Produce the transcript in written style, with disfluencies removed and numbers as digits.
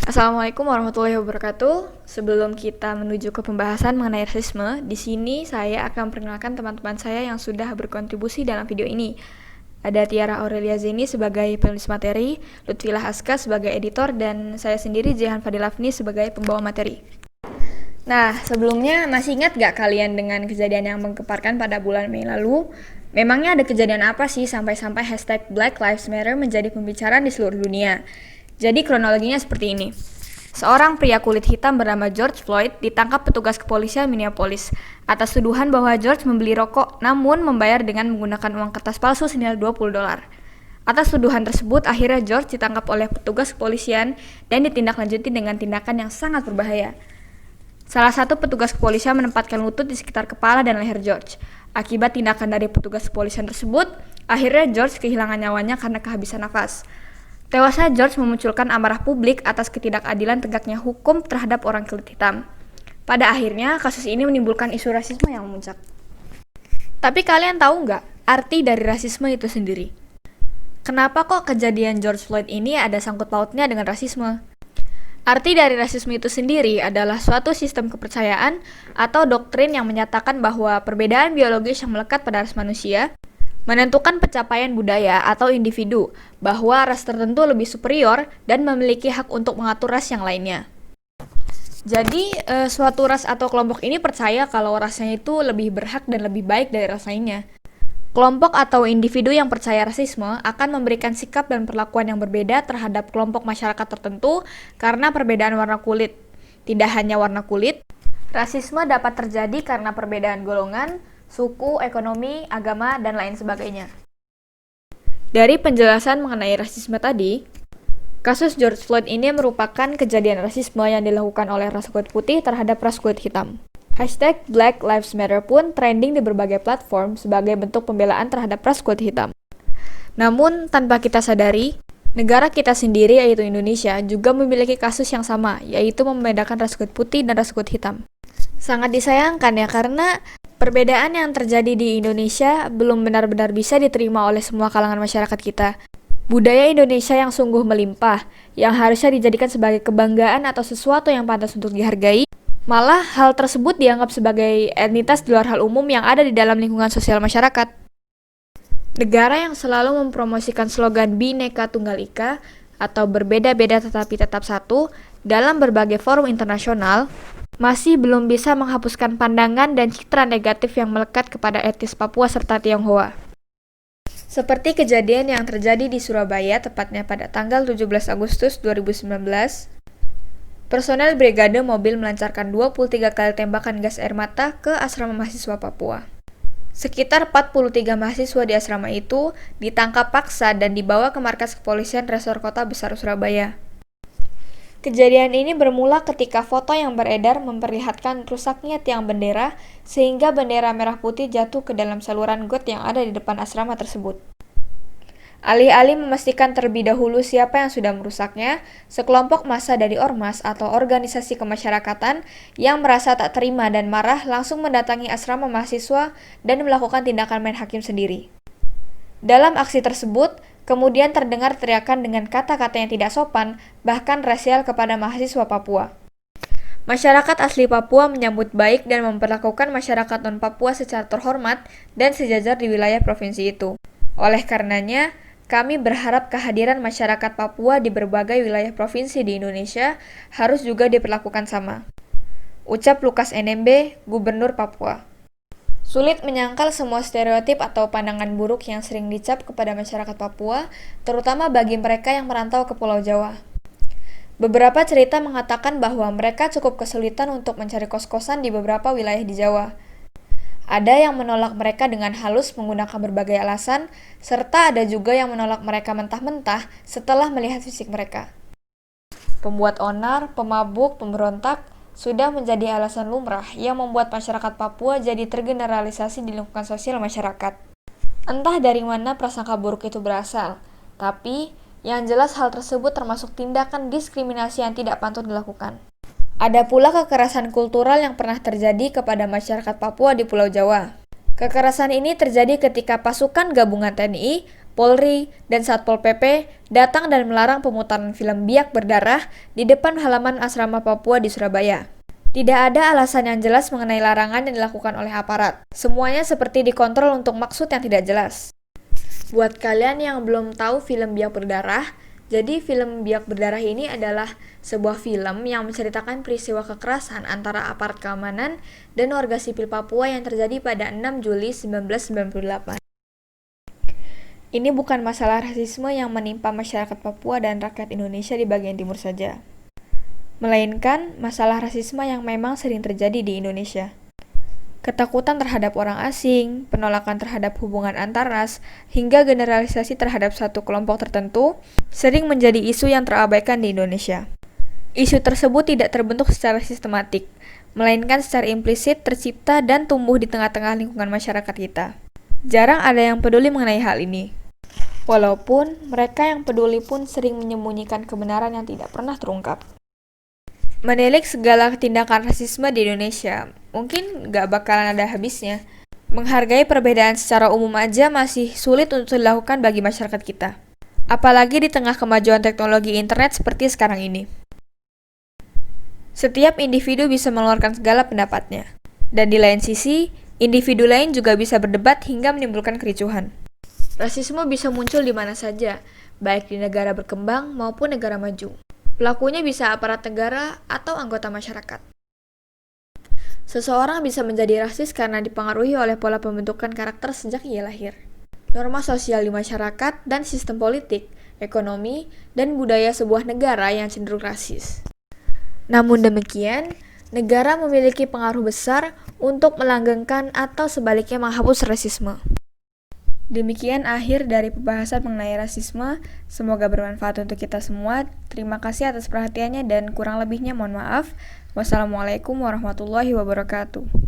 Assalamualaikum warahmatullahi wabarakatuh. Sebelum kita menuju ke pembahasan mengenai rasisme, di sini saya akan perkenalkan teman-teman saya yang sudah berkontribusi dalam video ini. Ada Tiara Aurelia Zeni sebagai penulis materi, Lutfilah Aska sebagai editor, dan saya sendiri Jehan Fadilafni sebagai pembawa materi. Nah, sebelumnya masih ingat gak kalian dengan kejadian yang menggemparkan pada bulan Mei lalu? Memangnya ada kejadian apa sih sampai-sampai hashtag Black Lives Matter menjadi pembicaraan di seluruh dunia? Jadi kronologinya seperti ini. Seorang pria kulit hitam bernama George Floyd ditangkap petugas kepolisian Minneapolis atas tuduhan bahwa George membeli rokok namun membayar dengan menggunakan uang kertas palsu senilai $20. Atas tuduhan tersebut, akhirnya George ditangkap oleh petugas kepolisian dan ditindaklanjuti dengan tindakan yang sangat berbahaya. Salah satu petugas kepolisian menempatkan lutut di sekitar kepala dan leher George. Akibat tindakan dari petugas kepolisian tersebut, akhirnya George kehilangan nyawanya karena kehabisan nafas. Tewasnya George memunculkan amarah publik atas ketidakadilan tegaknya hukum terhadap orang kulit hitam. Pada akhirnya, kasus ini menimbulkan isu rasisme yang memuncak. Tapi kalian tahu nggak arti dari rasisme itu sendiri? Kenapa kok kejadian George Floyd ini ada sangkut pautnya dengan rasisme? Arti dari rasisme itu sendiri adalah suatu sistem kepercayaan atau doktrin yang menyatakan bahwa perbedaan biologis yang melekat pada ras manusia menentukan pencapaian budaya atau individu, bahwa ras tertentu lebih superior dan memiliki hak untuk mengatur ras yang lainnya. Jadi, suatu ras atau kelompok ini percaya kalau rasnya itu lebih berhak dan lebih baik dari ras lainnya. Kelompok atau individu yang percaya rasisme akan memberikan sikap dan perlakuan yang berbeda terhadap kelompok masyarakat tertentu karena perbedaan warna kulit. Tidak hanya warna kulit, rasisme dapat terjadi karena perbedaan golongan, suku, ekonomi, agama, dan lain sebagainya. Dari penjelasan mengenai rasisme tadi, kasus George Floyd ini merupakan kejadian rasisme yang dilakukan oleh ras kulit putih terhadap ras kulit hitam. Hashtag Black Lives Matter pun trending di berbagai platform sebagai bentuk pembelaan terhadap ras kulit hitam. Namun, tanpa kita sadari, negara kita sendiri yaitu Indonesia juga memiliki kasus yang sama, yaitu membedakan ras kulit putih dan ras kulit hitam. Sangat disayangkan ya, karena perbedaan yang terjadi di Indonesia belum benar-benar bisa diterima oleh semua kalangan masyarakat kita. Budaya Indonesia yang sungguh melimpah, yang harusnya dijadikan sebagai kebanggaan atau sesuatu yang pantas untuk dihargai, malah hal tersebut dianggap sebagai entitas di luar hal umum yang ada di dalam lingkungan sosial masyarakat. Negara yang selalu mempromosikan slogan Bhinneka Tunggal Ika atau berbeda-beda tetapi tetap satu dalam berbagai forum internasional masih belum bisa menghapuskan pandangan dan citra negatif yang melekat kepada etnis Papua serta Tionghoa. Seperti kejadian yang terjadi di Surabaya tepatnya pada tanggal 17 Agustus 2019, personel brigade mobil melancarkan 23 kali tembakan gas air mata ke asrama mahasiswa Papua. Sekitar 43 mahasiswa di asrama itu ditangkap paksa dan dibawa ke markas kepolisian Resor Kota Besar Surabaya. Kejadian ini bermula ketika foto yang beredar memperlihatkan rusaknya tiang bendera sehingga bendera merah putih jatuh ke dalam saluran got yang ada di depan asrama tersebut. Alih-alih memastikan terlebih dahulu siapa yang sudah merusaknya, sekelompok massa dari ormas atau organisasi kemasyarakatan yang merasa tak terima dan marah langsung mendatangi asrama mahasiswa dan melakukan tindakan main hakim sendiri. Dalam aksi tersebut, kemudian terdengar teriakan dengan kata-kata yang tidak sopan, bahkan rasial kepada mahasiswa Papua. Masyarakat asli Papua menyambut baik dan memperlakukan masyarakat non-Papua secara terhormat dan sejajar di wilayah provinsi itu. Oleh karenanya, kami berharap kehadiran masyarakat Papua di berbagai wilayah provinsi di Indonesia harus juga diperlakukan sama. Ucap Lukas NMB, Gubernur Papua. Sulit menyangkal semua stereotip atau pandangan buruk yang sering dicap kepada masyarakat Papua, terutama bagi mereka yang merantau ke Pulau Jawa. Beberapa cerita mengatakan bahwa mereka cukup kesulitan untuk mencari kos-kosan di beberapa wilayah di Jawa. Ada yang menolak mereka dengan halus menggunakan berbagai alasan, serta ada juga yang menolak mereka mentah-mentah setelah melihat fisik mereka. Pembuat onar, pemabuk, pemberontak sudah menjadi alasan lumrah yang membuat masyarakat Papua jadi tergeneralisasi di lingkungan sosial masyarakat. Entah dari mana prasangka buruk itu berasal, tapi yang jelas hal tersebut termasuk tindakan diskriminasi yang tidak patut dilakukan. Ada pula kekerasan kultural yang pernah terjadi kepada masyarakat Papua di Pulau Jawa. Kekerasan ini terjadi ketika pasukan gabungan TNI Polri, dan Satpol PP datang dan melarang pemutaran film Biak Berdarah di depan halaman asrama Papua di Surabaya. Tidak ada alasan yang jelas mengenai larangan yang dilakukan oleh aparat. Semuanya seperti dikontrol untuk maksud yang tidak jelas. Buat kalian yang belum tahu film Biak Berdarah, jadi film Biak Berdarah ini adalah sebuah film yang menceritakan peristiwa kekerasan antara aparat keamanan dan warga sipil Papua yang terjadi pada 6 Juli 1998. Ini bukan masalah rasisme yang menimpa masyarakat Papua dan rakyat Indonesia di bagian timur saja, melainkan masalah rasisme yang memang sering terjadi di Indonesia. Ketakutan terhadap orang asing, penolakan terhadap hubungan antar ras, hingga generalisasi terhadap satu kelompok tertentu sering menjadi isu yang terabaikan di Indonesia. Isu tersebut tidak terbentuk secara sistematik, melainkan secara implisit tercipta dan tumbuh di tengah-tengah lingkungan masyarakat kita. Jarang ada yang peduli mengenai hal ini. Walaupun mereka yang peduli pun sering menyembunyikan kebenaran yang tidak pernah terungkap. Menilik segala tindakan rasisme di Indonesia, mungkin gak bakalan ada habisnya. Menghargai perbedaan secara umum aja masih sulit untuk dilakukan bagi masyarakat kita. Apalagi di tengah kemajuan teknologi internet seperti sekarang ini. Setiap individu bisa mengeluarkan segala pendapatnya. Dan di lain sisi, individu lain juga bisa berdebat hingga menimbulkan kericuhan. Rasisme bisa muncul di mana saja, baik di negara berkembang maupun negara maju. Pelakunya bisa aparat negara atau anggota masyarakat. Seseorang bisa menjadi rasis karena dipengaruhi oleh pola pembentukan karakter sejak ia lahir. Norma sosial di masyarakat dan sistem politik, ekonomi, dan budaya sebuah negara yang cenderung rasis. Namun demikian, negara memiliki pengaruh besar untuk melanggengkan atau sebaliknya menghapus rasisme. Demikian akhir dari pembahasan mengenai rasisme. Semoga bermanfaat untuk kita semua. Terima kasih atas perhatiannya dan kurang lebihnya mohon maaf. Wassalamualaikum warahmatullahi wabarakatuh.